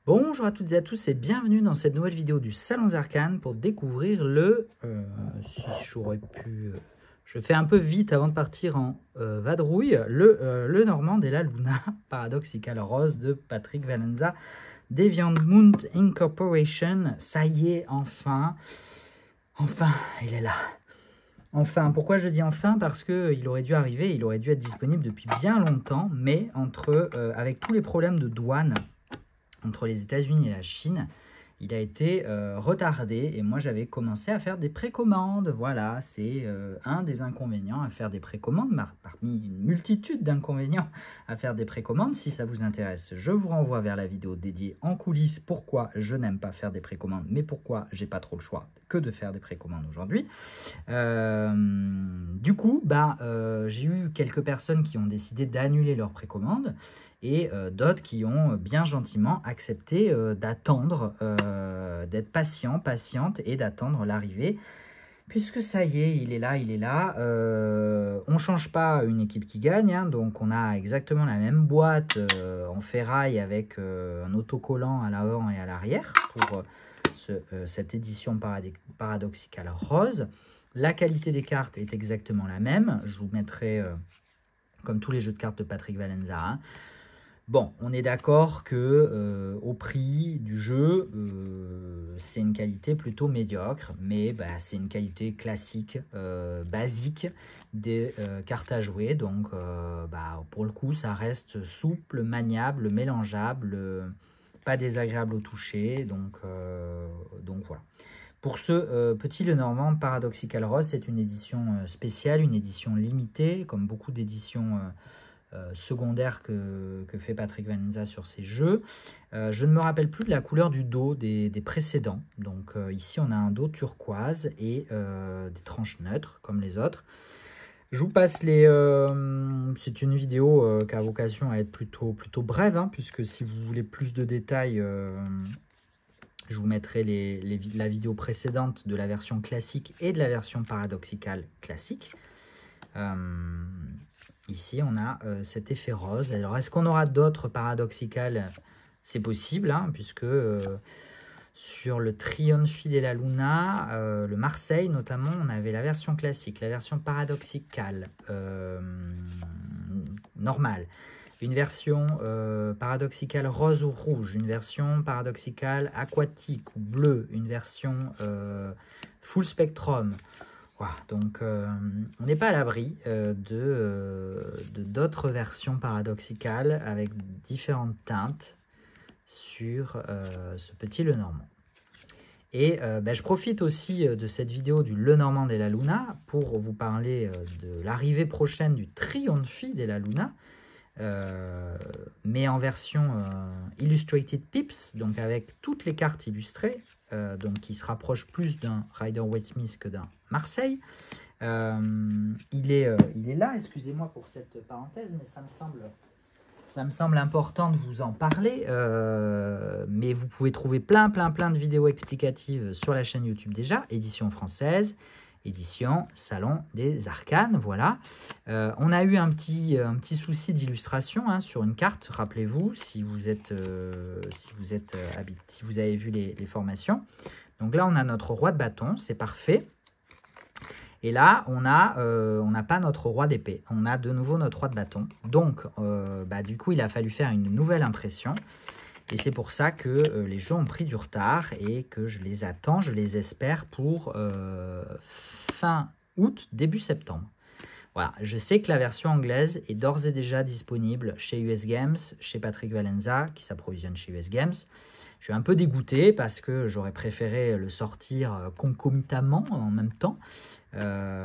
Bonjour à toutes et à tous et bienvenue dans cette nouvelle vidéo du Salon des Arcanes pour découvrir le... si j'aurais pu... je fais un peu vite avant de partir en vadrouille. Le Normand de la Luna, Paradoxical Rose de Patrick Valenza, Deviant Moon Incorporation. Ça y est, enfin, il est là. Enfin, pourquoi je dis enfin? Parce qu'il aurait dû arriver, il aurait dû être disponible depuis bien longtemps, mais avec tous les problèmes de douane entre les États-Unis et la Chine, il a été retardé et moi j'avais commencé à faire des précommandes. Voilà, c'est un des inconvénients à faire des précommandes, parmi une multitude d'inconvénients à faire des précommandes. Si ça vous intéresse, je vous renvoie vers la vidéo dédiée en coulisses pourquoi je n'aime pas faire des précommandes, mais pourquoi j'ai pas trop le choix que de faire des précommandes aujourd'hui. Du coup, j'ai eu quelques personnes qui ont décidé d'annuler leurs précommandes et d'autres qui ont bien gentiment accepté d'attendre, d'être patiente et d'attendre l'arrivée. Puisque ça y est, il est là. On ne change pas une équipe qui gagne, hein, donc on a exactement la même boîte en ferraille avec un autocollant à l'avant et à l'arrière pour cette édition paradoxicale rose. La qualité des cartes est exactement la même. Je vous mettrai, comme tous les jeux de cartes de Patrick Valenza, hein. Bon, on est d'accord que au prix du jeu, c'est une qualité plutôt médiocre, mais c'est une qualité classique, basique des cartes à jouer. Donc, pour le coup, ça reste souple, maniable, mélangeable, pas désagréable au toucher. Donc voilà. Pour ce petit Lenormand Paradoxical Rose, c'est une édition spéciale, une édition limitée, comme beaucoup d'éditions secondaire que fait Patrick Valenza sur ses jeux. Je ne me rappelle plus de la couleur du dos des précédents. Donc ici, on a un dos turquoise et des tranches neutres, comme les autres. Je vous passe les... c'est une vidéo qui a vocation à être plutôt brève, hein, puisque si vous voulez plus de détails, je vous mettrai la vidéo précédente de la version classique et de la version paradoxicale classique. Ici, on a cet effet rose. Alors, est-ce qu'on aura d'autres paradoxicales? C'est possible, hein, puisque sur le Trionfi della Luna, le Marseille notamment, on avait la version classique, la version paradoxicale normale, une version paradoxicale rose ou rouge, une version paradoxicale aquatique ou bleue, une version full spectrum. Voilà, donc on n'est pas à l'abri d'autres versions paradoxicales avec différentes teintes sur ce petit Lenormand. Et je profite aussi de cette vidéo du Lenormand della Luna pour vous parler de l'arrivée prochaine du Trionfi della Luna, mais en version Illustrated Pips, donc avec toutes les cartes illustrées, donc qui se rapproche plus d'un Rider-Waite Smith que d'un Marseille. Il est là, excusez-moi pour cette parenthèse, mais ça me semble important de vous en parler. Mais vous pouvez trouver plein de vidéos explicatives sur la chaîne YouTube déjà, édition française, édition Salon des Arcanes, voilà. On a eu un petit souci d'illustration, hein, sur une carte, rappelez-vous, si vous avez vu les formations. Donc là, on a notre roi de bâton, c'est parfait. Et là, on n'a pas notre roi d'épée, on a de nouveau notre roi de bâton. Donc, du coup, il a fallu faire une nouvelle impression. Et c'est pour ça que les jeux ont pris du retard et que je les attends, je les espère pour fin août, début septembre. Voilà, je sais que la version anglaise est d'ores et déjà disponible chez US Games, chez Patrick Valenza, qui s'approvisionne chez US Games. Je suis un peu dégoûté parce que j'aurais préféré le sortir concomitamment en même temps.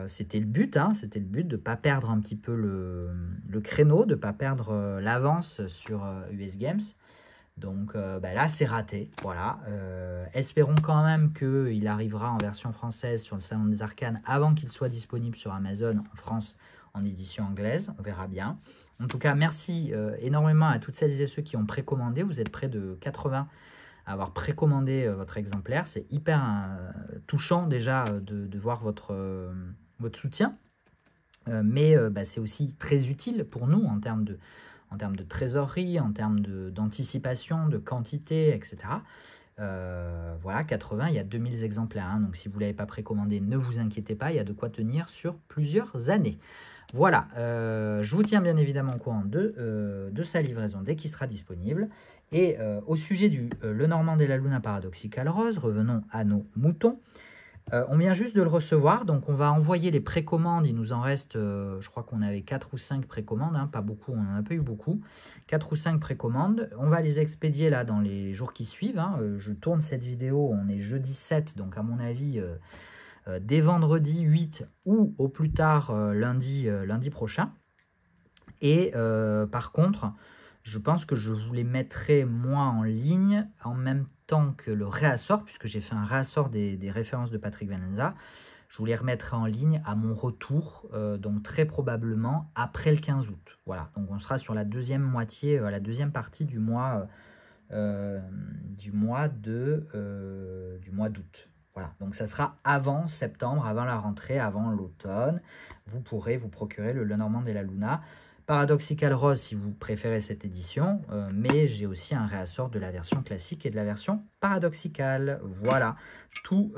C'était le but, hein, de ne pas perdre un petit peu le créneau, de ne pas perdre l'avance sur US Games. Donc là, c'est raté. Voilà. Espérons quand même qu'il arrivera en version française sur le Salon des Arcanes avant qu'il soit disponible sur Amazon en France en édition anglaise. On verra bien. En tout cas, merci énormément à toutes celles et ceux qui ont précommandé. Vous êtes près de 80 à avoir précommandé votre exemplaire. C'est hyper touchant déjà de voir votre soutien. Mais c'est aussi très utile pour nous en termes en termes de trésorerie, en termes d'anticipation, de quantité, etc. Voilà, 80, il y a 2000 exemplaires. Hein, donc si vous ne l'avez pas précommandé, ne vous inquiétez pas, il y a de quoi tenir sur plusieurs années. Voilà, je vous tiens bien évidemment au courant de sa livraison dès qu'il sera disponible. Et au sujet du Lenormand de la Luna Paradoxical Rose, revenons à nos moutons. On vient juste de le recevoir, donc on va envoyer les précommandes. Il nous en reste, je crois qu'on avait 4 ou 5 précommandes, hein, pas beaucoup, on n'en a pas eu beaucoup. 4 ou 5 précommandes. On va les expédier là dans les jours qui suivent. Hein. Je tourne cette vidéo, on est jeudi 7, donc à mon avis, dès vendredi 8 ou au plus tard lundi prochain. Et par contre, je pense que je vous les mettrai moi en ligne en même temps que le réassort, puisque j'ai fait un réassort des références de Patrick Venenza. Je vous les remettrai en ligne à mon retour, donc très probablement après le 15 août. Voilà, donc on sera sur la deuxième moitié, la deuxième partie du mois d'août. Voilà, donc ça sera avant septembre, avant la rentrée, avant l'automne. Vous pourrez vous procurer le Lenormand de la Luna. Paradoxical Rose si vous préférez cette édition, mais j'ai aussi un réassort de la version classique et de la version paradoxicale. Voilà, tout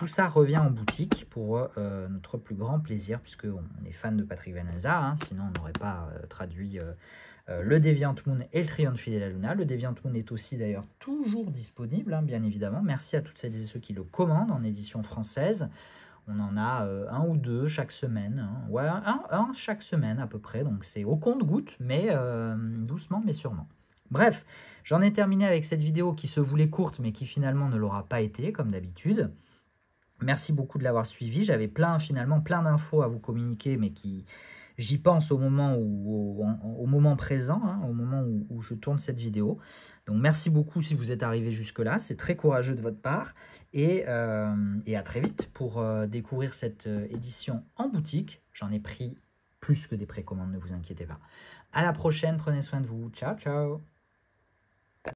ça revient en boutique pour notre plus grand plaisir, puisqu'on est fan de Patrick Venenza, hein, sinon on n'aurait pas traduit le Deviant Moon et le Triomphe de la Luna. Le Deviant Moon est aussi d'ailleurs toujours disponible, hein, bien évidemment. Merci à toutes celles et ceux qui le commandent en édition française. On en a un ou deux chaque semaine, hein. Ouais, un chaque semaine à peu près, donc c'est au compte-gouttes, mais doucement mais sûrement. Bref, j'en ai terminé avec cette vidéo qui se voulait courte, mais qui finalement ne l'aura pas été, comme d'habitude. Merci beaucoup de l'avoir suivi, j'avais finalement plein d'infos à vous communiquer, mais j'y pense au moment, au moment présent, hein, au moment où je tourne cette vidéo. Donc merci beaucoup si vous êtes arrivé jusque-là, c'est très courageux de votre part. Et à très vite pour découvrir cette édition en boutique. J'en ai pris plus que des précommandes, ne vous inquiétez pas. À la prochaine, prenez soin de vous. Ciao, ciao!